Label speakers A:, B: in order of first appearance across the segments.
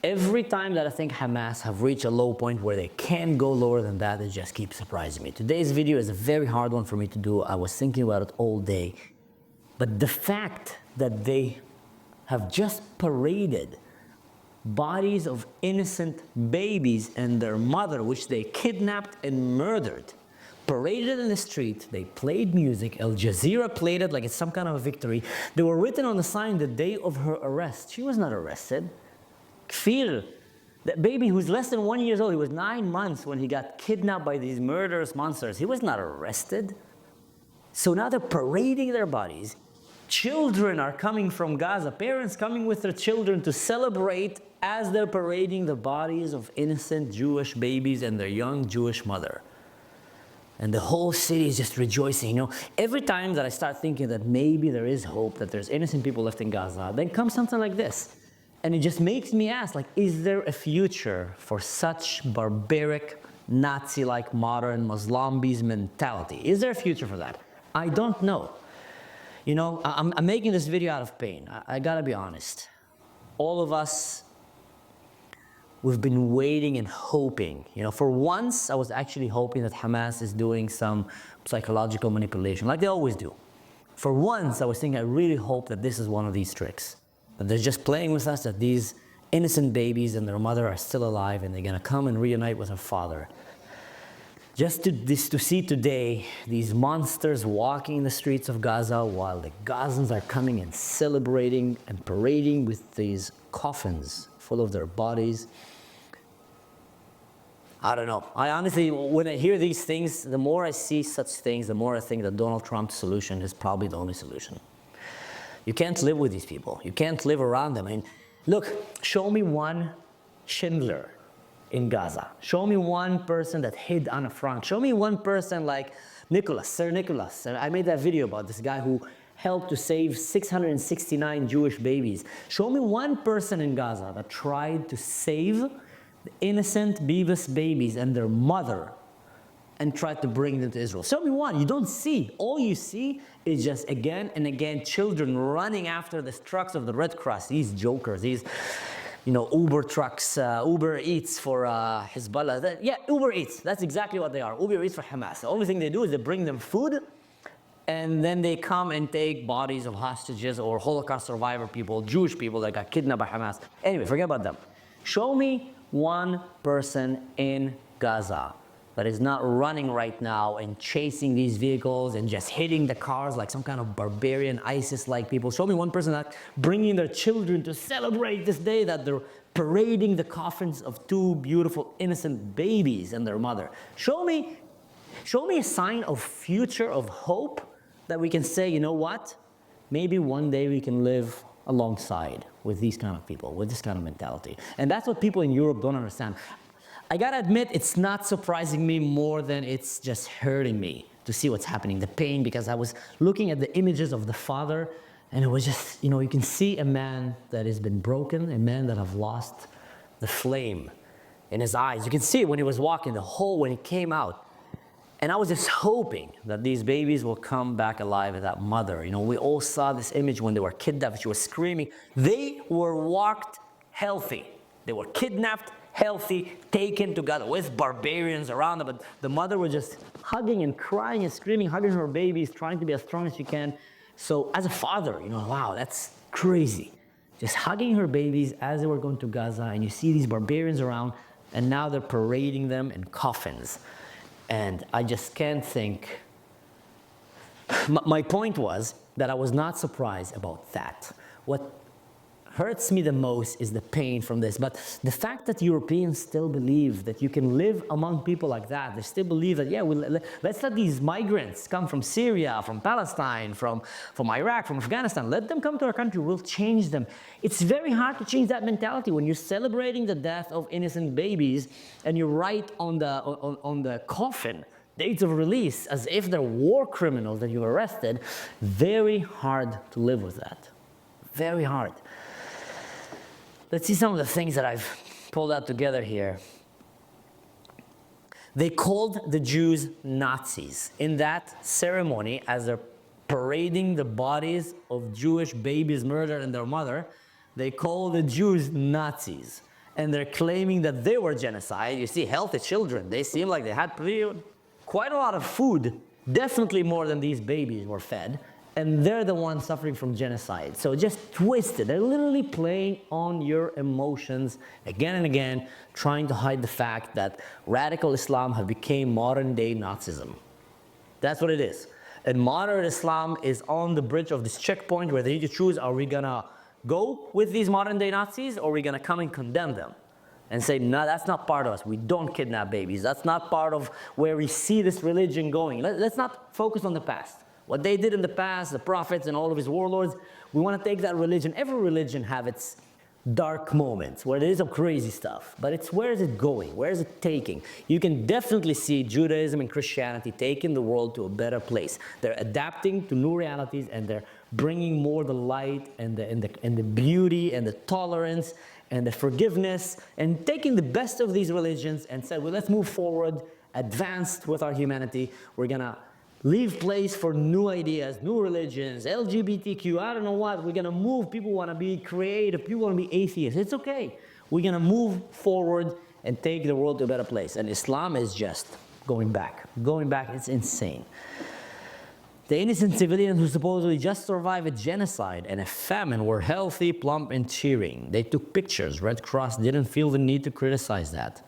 A: Every time that I think Hamas have reached a low point where they can't go lower than that, it just keeps surprising me. Today's video is a very hard one for me to do. I was thinking about it all day. But the fact that they have just paraded bodies of innocent babies and their mother, which they kidnapped and murdered, paraded in the street, they played music, Al Jazeera played it like it's some kind of a victory. They were written on the sign the day of her arrest. She was not arrested. Kfir, that baby who's less than 1 year old, he was 9 months when he got kidnapped by these murderous monsters. He was not arrested. So now they're parading their bodies. Children are coming from Gaza, parents coming with their children to celebrate as they're parading the bodies of innocent Jewish babies and their young Jewish mother. And the whole city is just rejoicing. You know, every time that I start thinking that maybe there is hope, that there's innocent people left in Gaza, then comes something like this. And it just makes me ask, like, is there a future for such barbaric, Nazi-like modern Muslims mentality? Is there a future for that? I don't know. You know, I'm making this video out of pain. I gotta be honest. All of us, we've been waiting and hoping. You know, for once, I was actually hoping that Hamas is doing some psychological manipulation, like they always do. For once, I was thinking, I really hope that this is one of these tricks. That they're just playing with us, that these innocent babies and their mother are still alive and they're gonna come and reunite with her father. Just to see today these monsters walking in the streets of Gaza while the Gazans are coming and celebrating and parading with these coffins full of their bodies. I don't know. I honestly, when I hear these things, the more I see such things, the more I think that Donald Trump's solution is probably the only solution. You can't live with these people. You can't live around them. I mean, look, show me one Schindler in Gaza. Show me one person that hid on a front. Show me one person like Nicholas, Sir Nicholas. I made that video about this guy who helped to save 669 Jewish babies. Show me one person in Gaza that tried to save the innocent Bibas babies and their mother and tried to bring them to Israel. Show me one. You don't see. All you see is just again and again children running after the trucks of the Red Cross, these jokers, these, you know, Uber trucks, Uber Eats for Hezbollah. Yeah, Uber Eats, that's exactly what they are. Uber Eats for Hamas. The only thing they do is they bring them food, and then they come and take bodies of hostages or Holocaust survivor people, Jewish people that got kidnapped by Hamas. Anyway, forget about them. Show me one person in Gaza that is not running right now and chasing these vehicles and just hitting the cars like some kind of barbarian ISIS-like people. Show me one person that's bringing their children to celebrate this day, that they're parading the coffins of two beautiful innocent babies and their mother. Show me a sign of future, of hope, that we can say, you know what, maybe one day we can live alongside with these kind of people, with this kind of mentality. And that's what people in Europe don't understand. I gotta admit, it's not surprising me more than it's just hurting me to see what's happening, the pain, because I was looking at the images of the father, and it was just, you know, you can see a man that has been broken, a man that have lost the flame in his eyes. You can see it when he was walking, the hole when he came out. And I was just hoping that these babies will come back alive with that mother. You know, we all saw this image when they were kidnapped. She was screaming. They were walked healthy. They were kidnapped, healthy, taken to Gaza with barbarians around them. But the mother was just hugging and crying and screaming, hugging her babies, trying to be as strong as she can. So as a father, you know, wow, that's crazy. Just hugging her babies as they were going to Gaza, and you see these barbarians around, and now they're parading them in coffins. And I just can't think. My point was that I was not surprised about that. What hurts me the most is the pain from this. But the fact that Europeans still believe that you can live among people like that, they still believe that, yeah, let's let these migrants come from Syria, from Palestine, from Iraq, from Afghanistan, let them come to our country, we'll change them. It's very hard to change that mentality when you're celebrating the death of innocent babies and you write on the coffin dates of release as if they're war criminals that you arrested. Very hard to live with that. Very hard. Let's see some of the things that I've pulled out together here. They called the Jews Nazis. In that ceremony, as they're parading the bodies of Jewish babies murdered and their mother, they call the Jews Nazis. and they're claiming that they were genocide. You see healthy children. They seem like they had quite a lot of food, definitely more than these babies were fed, and they're the ones suffering from genocide. So just twisted. They're literally playing on your emotions again and again, trying to hide the fact that radical Islam have become modern-day Nazism. That's what it is. And modern Islam is on the bridge of this checkpoint where they need to choose, are we gonna go with these modern-day Nazis, or are we gonna come and condemn them? And say, no, that's not part of us. We don't kidnap babies. That's not part of where we see this religion going. Let's not focus on the past. What they did in the past, the prophets and all of his warlords, we want to take that religion. Every religion have its dark moments where there is some crazy stuff. But it's, where is it going? Where is it taking? You can definitely see Judaism and Christianity taking the world to a better place. They're adapting to new realities, and they're bringing more the light and the beauty and the tolerance and the forgiveness, and taking the best of these religions and said, well, let's move forward, advanced with our humanity. We're gonna leave place for new ideas, new religions, LGBTQ, I don't know what. We're gonna move. People wanna be creative. People wanna be atheists. It's okay. We're gonna move forward and take the world to a better place. And Islam is just going back. Going back, it's insane. The innocent civilians who supposedly just survived a genocide and a famine were healthy, plump, and cheering. They took pictures. Red Cross didn't feel the need to criticize that.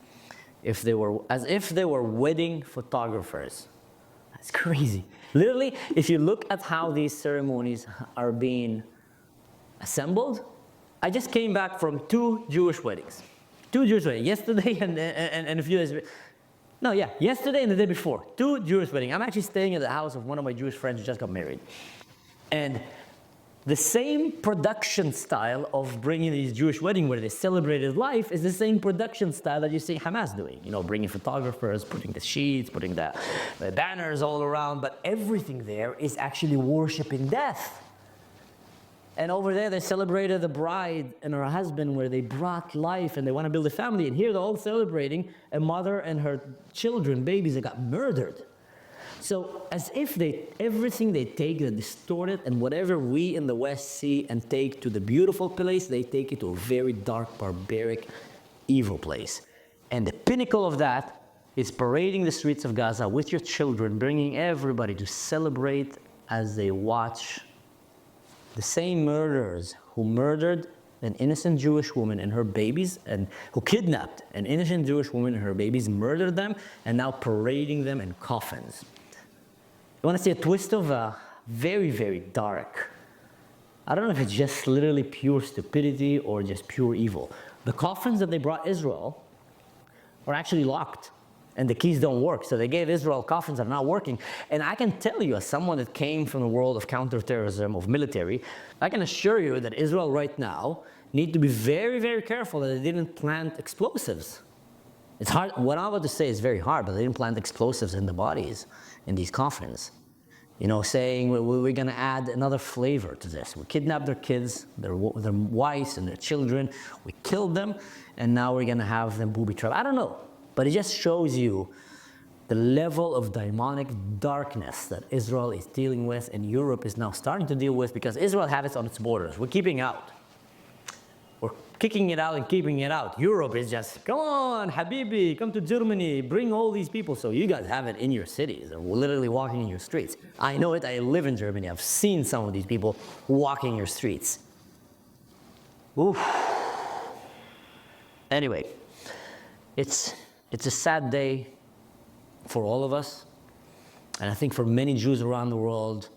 A: As if they were wedding photographers. That's crazy. Literally, if you look at how these ceremonies are being assembled, I just came back from 2 Jewish weddings. 2 Jewish weddings, yesterday and a few days. No, yeah, yesterday and the day before, 2 Jewish weddings. I'm actually staying at the house of one of my Jewish friends who just got married. And the same production style of bringing these Jewish weddings where they celebrated life is the same production style that you see Hamas doing. You know, bringing photographers, putting the sheets, putting the banners all around, but everything there is actually worshiping death. And over there, they celebrated the bride and her husband, where they brought life and they want to build a family. And here they're all celebrating a mother and her children, babies that got murdered. So as if everything they take, they distort it, and whatever we in the West see and take to the beautiful place, they take it to a very dark, barbaric, evil place. And the pinnacle of that is parading the streets of Gaza with your children, bringing everybody to celebrate as they watch the same murderers who murdered an innocent Jewish woman and her babies, and who kidnapped an innocent Jewish woman and her babies, murdered them, and now parading them in coffins. You want to see a twist of very, very dark. I don't know if it's just literally pure stupidity or just pure evil. The coffins that they brought Israel are actually locked, and the keys don't work. So they gave Israel coffins that are not working. And I can tell you, as someone that came from the world of counterterrorism, of military, I can assure you that Israel right now need to be very, very careful that they didn't plant explosives. It's hard. What I'm about to say is very hard, but they didn't plant explosives in the bodies, in these coffins. You know, saying we're going to add another flavor to this. We kidnapped their kids, their wives, and their children. We killed them, and now we're going to have them booby-trapped. I don't know. But it just shows you the level of demonic darkness that Israel is dealing with, and Europe is now starting to deal with, because Israel has it on its borders. We're keeping out. We're kicking it out and keeping it out. Europe is just, come on, Habibi, come to Germany, bring all these people. So you guys have it in your cities, and we're literally walking in your streets. I know it. I live in Germany. I've seen some of these people walking your streets. Oof. Anyway, it's a sad day for all of us, and I think for many Jews around the world,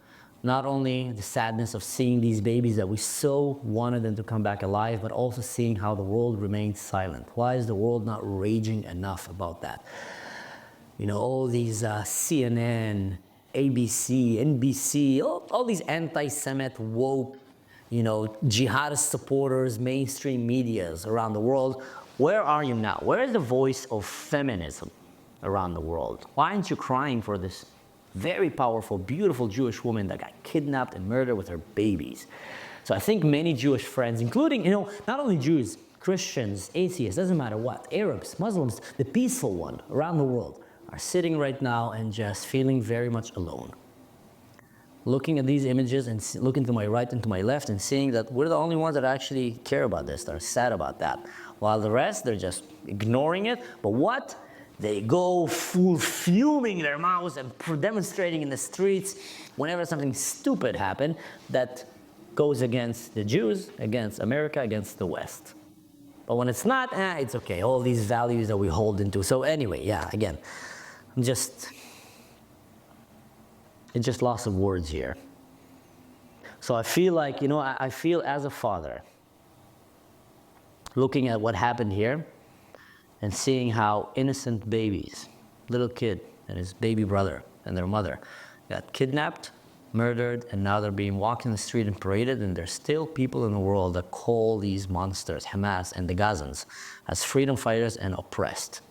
A: not only the sadness of seeing these babies that we so wanted them to come back alive, but also seeing how the world remains silent. Why is the world not raging enough about that? You know, all these CNN, ABC, NBC, all these anti-Semite, woke, you know, jihadist supporters, mainstream medias around the world. Where are you now? Where is the voice of feminism around the world? Why aren't you crying for this very powerful, beautiful Jewish woman that got kidnapped and murdered with her babies? So I think many Jewish friends, including, you know, not only Jews, Christians, atheists, doesn't matter what, Arabs, Muslims, the peaceful one around the world, are sitting right now and just feeling very much alone. Looking at these images and looking to my right and to my left and seeing that we're the only ones that actually care about this, that are sad about that. while the rest, they're just ignoring it. But what? They go full fuming their mouths and demonstrating in the streets whenever something stupid happens that goes against the Jews, against America, against the West. But when it's not, it's okay. All these values that we hold into. So anyway, yeah, again, it's just loss of words here. So I feel like, I feel as a father, looking at what happened here and seeing how innocent babies, little kid and his baby brother and their mother got kidnapped, murdered, and now they're being walked in the street and paraded, and there's still people in the world that call these monsters, Hamas and the Gazans, as freedom fighters and oppressed.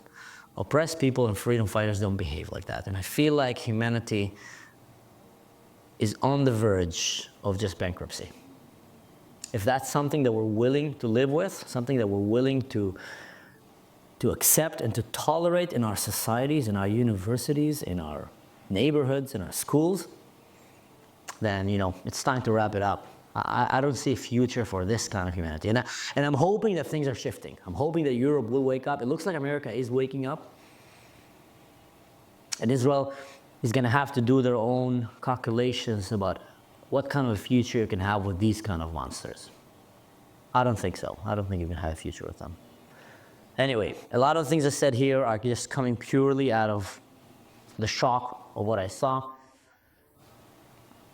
A: Oppressed people and freedom fighters don't behave like that. And I feel like humanity is on the verge of just bankruptcy. If that's something that we're willing to live with, something that we're willing to accept and to tolerate in our societies, in our universities, in our neighborhoods, in our schools, then, it's time to wrap it up. I don't see a future for this kind of humanity. And I'm hoping that things are shifting. I'm hoping that Europe will wake up. It looks like America is waking up. And Israel is going to have to do their own calculations about what kind of a future you can have with these kind of monsters. I don't think so. I don't think you can have a future with them. Anyway, a lot of things I said here are just coming purely out of the shock of what I saw.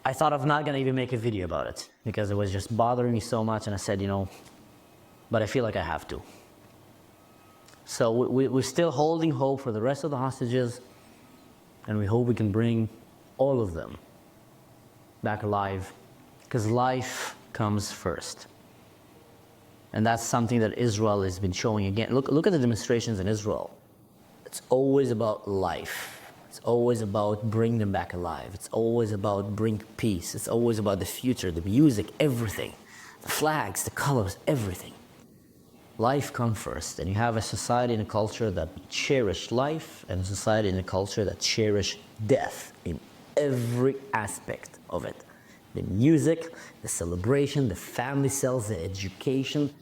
A: I thought of not going to even make a video about it because it was just bothering me so much, and I said, but I feel like I have to. So we're still holding hope for the rest of the hostages, and we hope we can bring all of them back alive, because life comes first. And that's something that Israel has been showing again. Look at the demonstrations in Israel. It's always about life. It's always about bring them back alive. It's always about bring peace. It's always about the future, the music, everything. The flags, the colors, everything. Life comes first. And you have a society and a culture that cherish life, and a society and a culture that cherish death in every aspect of it. The music, the celebration, the family cells, the education,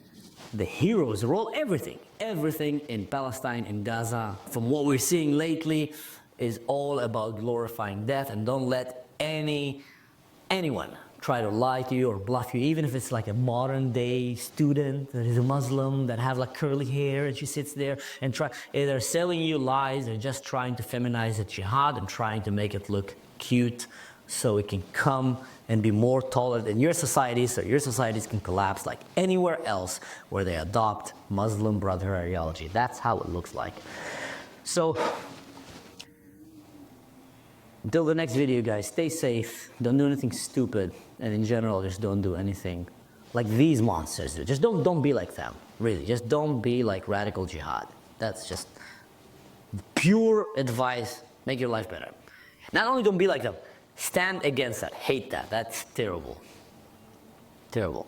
A: the heroes role, everything. Everything in Palestine, in Gaza, from what we're seeing lately, is all about glorifying death. And don't let anyone try to lie to you or bluff you, even if it's like a modern day student that is a Muslim that have like curly hair and she sits there and they're selling you lies. They're just trying to feminize the jihad and trying to make it look cute so it can come and be more tolerant in your society, so your societies can collapse like anywhere else where they adopt Muslim Brotherhood ideology. That's how it looks like. So until the next video, guys, stay safe, don't do anything stupid, and in general, just don't do anything like these monsters do. Just don't be like them, really. Just don't be like radical jihad. That's just pure advice, make your life better. Not only don't be like them, stand against that, hate that. That's terrible. Terrible.